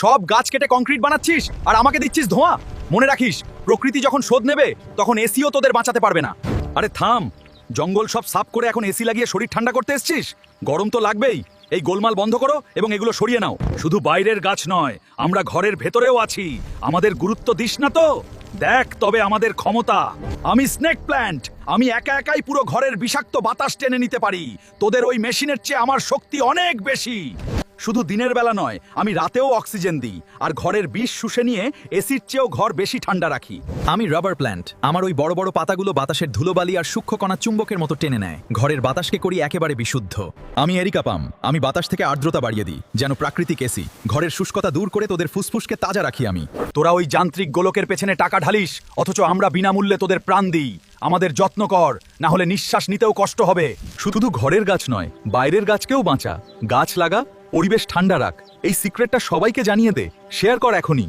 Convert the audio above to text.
সব গাছ কেটে কংক্রিট বানাচ্ছিস আর আমাকে দিচ্ছিস ধোঁয়া। মনে রাখিস, প্রকৃতি যখন শোধ নেবে তখন এসিও তোদের বাঁচাতে পারবে না। আরে থাম, জঙ্গল সব সাফ করে এখন এসি লাগিয়ে শরীর ঠান্ডা করতে এসছিস? গরম তো লাগবেই। এই গোলমাল বন্ধ করো এবং এগুলো সরিয়ে নাও। শুধু বাইরের গাছ নয়, আমরা ঘরের ভেতরেও আছি। আমাদের গুরুত্ব দিস না তো? দেখ তবে আমাদের ক্ষমতা। আমি স্নেক প্ল্যান্ট। আমি একা একাই পুরো ঘরের বিষাক্ত বাতাস টেনে নিতে পারি। তোদের ওই মেশিনের চেয়ে আমার শক্তি অনেক বেশি। শুধু দিনের বেলা নয়, আমি রাতেও অক্সিজেন দিই আর ঘরের বিষ শুষে নিয়ে এসির চেয়েও ঘর বেশি ঠান্ডা রাখি। আমি রাবার প্ল্যান্ট। আমার ওই বড় বড় পাতাগুলো বাতাসের ধুলোবালি আর সূক্ষ্ম কণা চুম্বকের মতো টেনে নেয়। ঘরের বাতাসকে করি একেবারে বিশুদ্ধ। আমি এরিকা পাম। আমি বাতাস থেকে আর্দ্রতা বাড়িয়ে দিই, যেন প্রাকৃতিক এসি। ঘরের শুষ্কতা দূর করে তোদের ফুসফুসকে তাজা রাখি আমি। তোরা ওই যান্ত্রিক গোলকের পেছনে টাকা ঢালিস, অথচ আমরা বিনামূল্যে তোদের প্রাণ দিই। আমাদের যত্ন কর, না হলে নিঃশ্বাস নিতেও কষ্ট হবে। শুধু ঘরের গাছ নয়, বাইরের গাছকেও বাঁচা। গাছ লাগা, পরিবেশ ঠান্ডা রাখ। এই সিক্রেটটা সবাইকে জানিয়ে দে। শেয়ার কর এখনই।